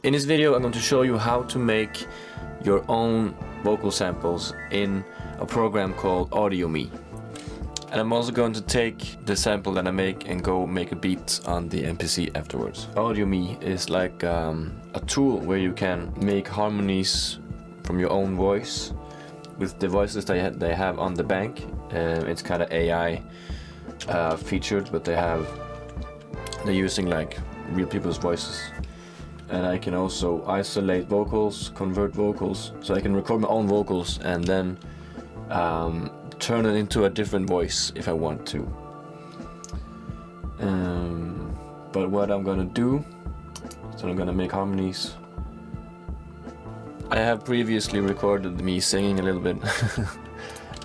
In this video I'm going to show you how to make your own vocal samples in a program called Audimee. And I'm also going to take the sample that I make and go make a beat on the MPC afterwards. Audimee is like a tool where you can make harmonies from your own voice with the voices they have on the bank. It's kind of AI featured, but they're using like real people's voices. And I can also isolate vocals, convert vocals, so I can record my own vocals and then turn it into a different voice if I want to. But what I'm gonna do, so I'm gonna make harmonies. I have previously recorded me singing a little bit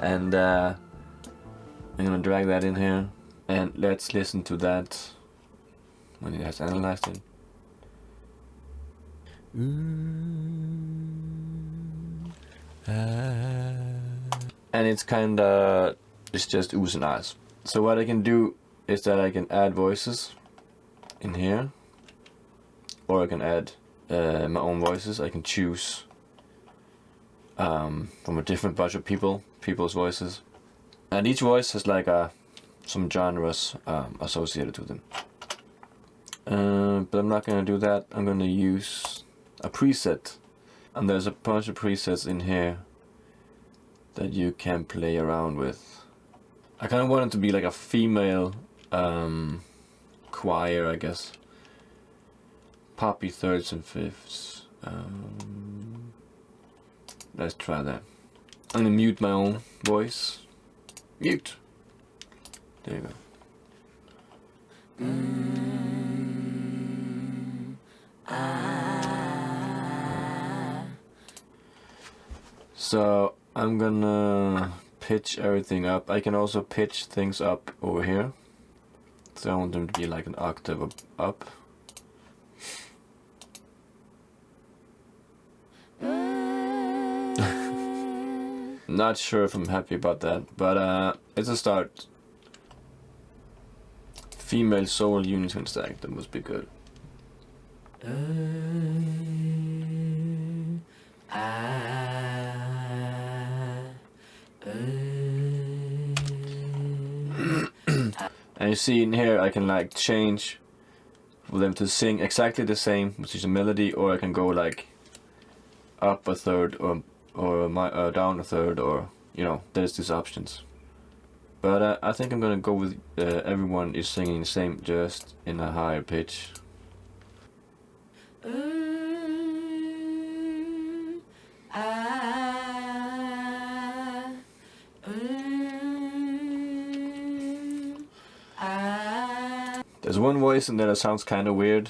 and I'm gonna drag that in here and let's listen to that when it has analyzed it. And it's kinda, it's just oohs and ahs. So what I can do is that I can add voices in here, or I can add my own voices. I can choose from a different bunch of people's voices, and each voice has like some genres associated with them. But I'm not gonna do that. I'm gonna use a preset, and there's a bunch of presets in here that you can play around with. I kind of want it to be like a female choir, I guess. Poppy thirds and fifths. Let's try that. I'm gonna mute my own voice. Mute. There you go. So I'm gonna pitch everything up. I can also pitch things up over here. So I want them to be like an octave up. Not sure if I'm happy about that, but it's a start. Female soul unison stack, that must be good. And you see in here I can like change for them to sing exactly the same, which is a melody, or I can go like up a third or down a third, or you know, there's these options. But I think I'm gonna go with everyone is singing the same, just in a higher pitch. There's one voice in there that sounds kind of weird.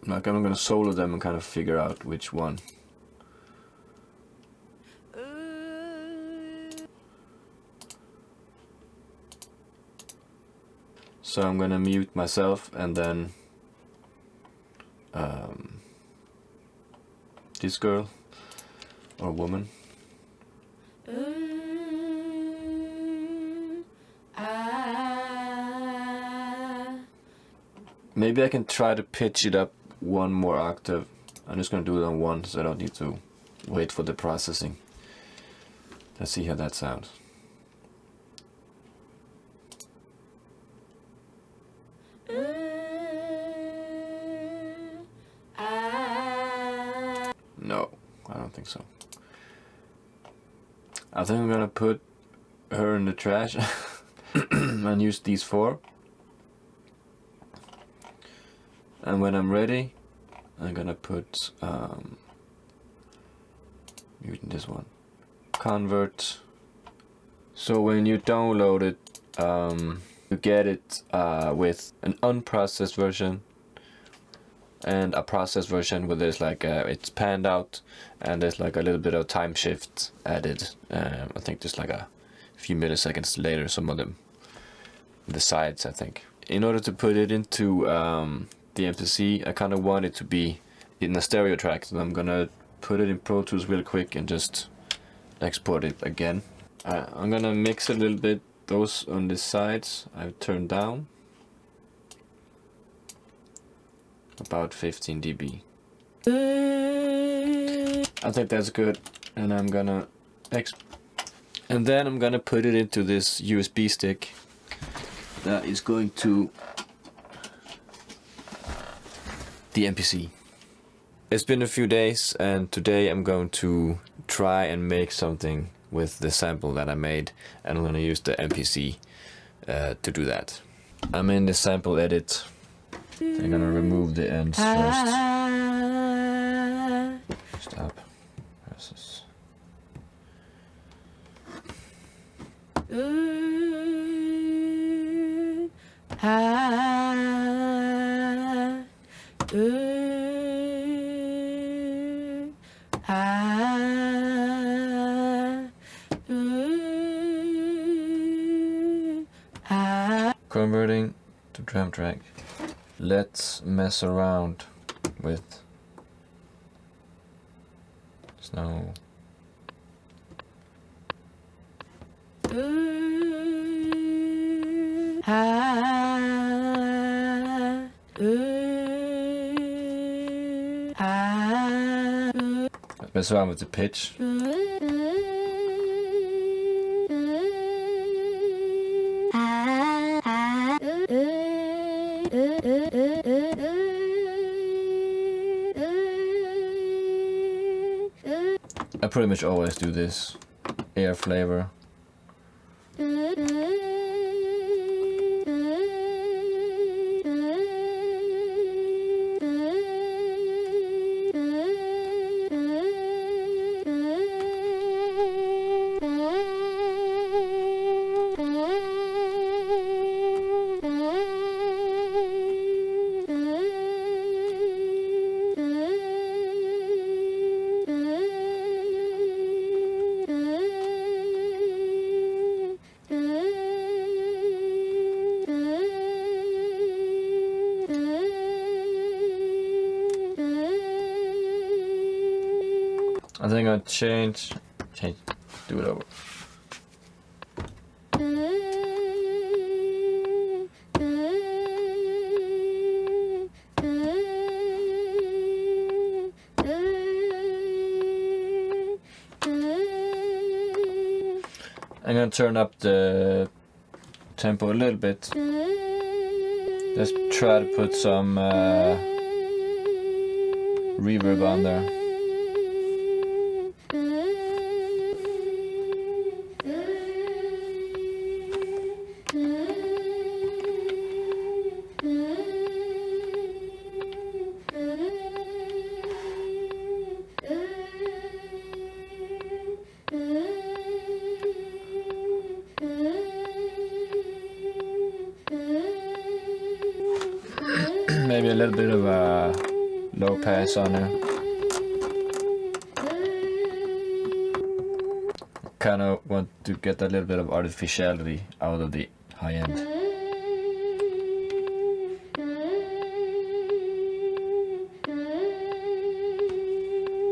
I'm gonna solo them and kind of figure out which one. So I'm gonna mute myself and then this girl or woman. Maybe I can try to pitch it up one more octave. I'm just gonna do it on one, so I don't need to wait for the processing. Let's see how that sounds. No, I don't think so. I think I'm gonna put her in the trash and use these four. And when I'm ready, I'm gonna put muting this one. Convert. So when you download it, you get it with an unprocessed version and a processed version where there's like it's panned out and there's like a little bit of time shift added. I think just like a few milliseconds later, some of them, the sides, I think. In order to put it into the MPC, I kind of want it to be in a stereo track, so I'm gonna put it in Pro Tools real quick and just export it again. I'm gonna mix a little bit. Those on the sides I've turned down. about 15 dB. I think that's good, and I'm gonna and then I'm gonna put it into this USB stick that is going to the MPC. It's been a few days, and today I'm going to try and make something with the sample that I made, and I'm gonna use the MPC to do that. I'm in the sample edit. I'm gonna remove the ends first. Stop. Versus. Converting to drum track. Let's mess around with snow. Let's mess around with the pitch. I pretty much always do this. Air flavor. I think I'll change, do it over. I'm gonna turn up the tempo a little bit. Let's try to put some reverb on there. Maybe a little bit of a low pass on there. Kind of want to get a little bit of artificiality out of the high end.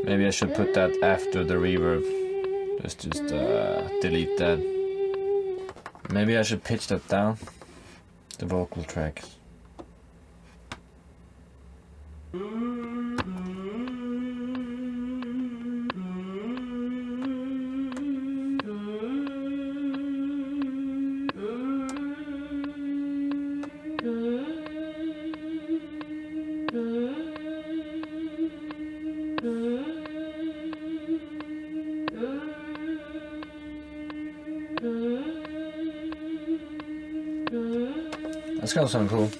Maybe I should put that after the reverb. Just delete that. Maybe I should pitch that down, the vocal tracks. That's gonna sound cool.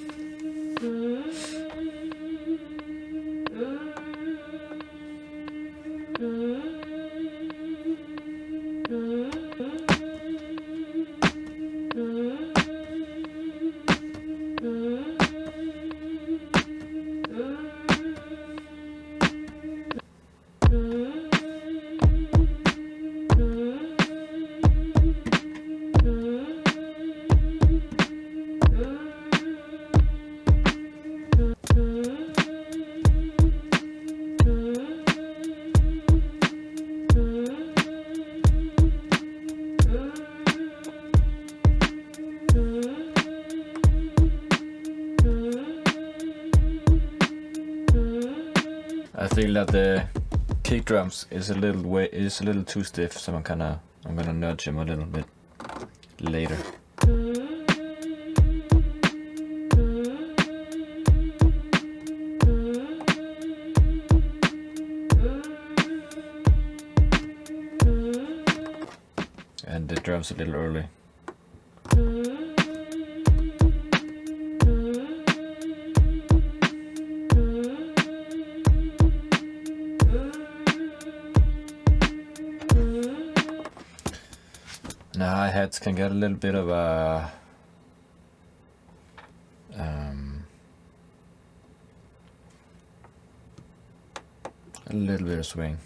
I feel that the kick drums is a little too stiff, so I'm gonna nudge him a little bit later. And the drums a little early. Now hi-hats can get a little bit of a little bit of swing.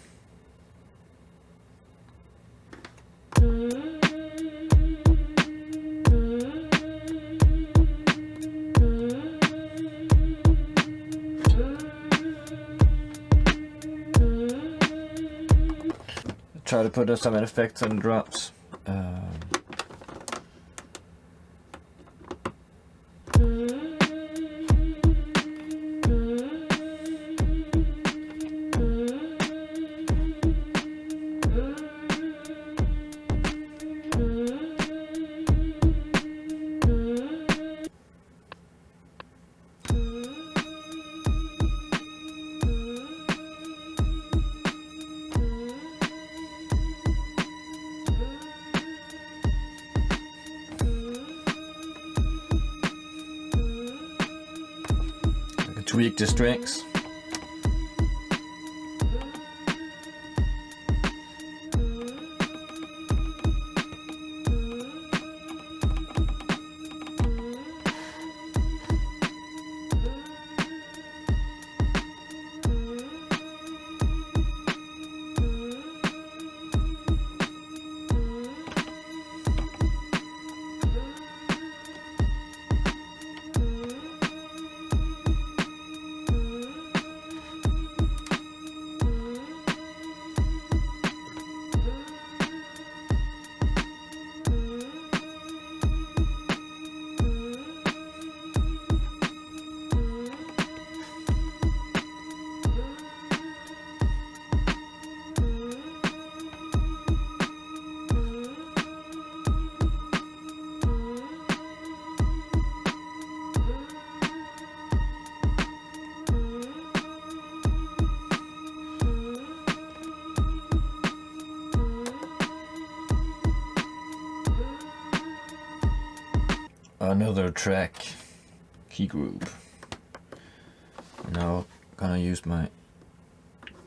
Try to put some effects on the drums. Tweak the strings. Another track key group. Now gonna use my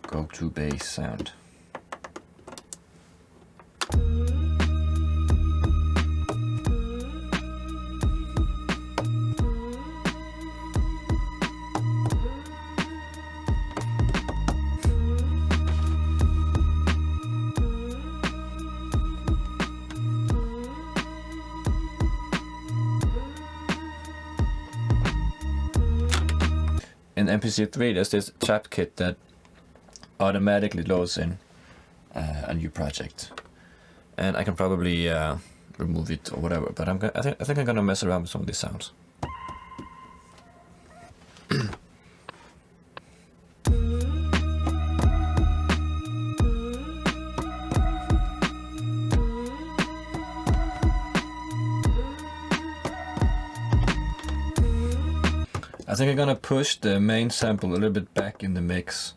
go-to bass sound. In MPC3 there's this trap kit that automatically loads in a new project, and I can probably remove it or whatever, but I think I'm gonna mess around with some of these sounds. I think I'm gonna push the main sample a little bit back in the mix,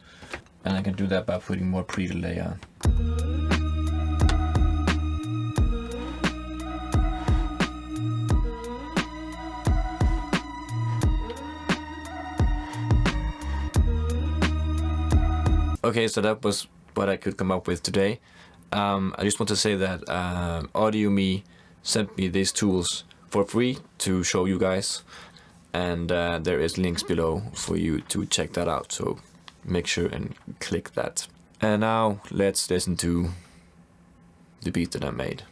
and I can do that by putting more pre-delay on. Okay, so that was what I could come up with today. I just want to say that Audimee sent me these tools for free to show you guys. And there is links below for you to check that out, so make sure and click that. And now let's listen to the beat that I made.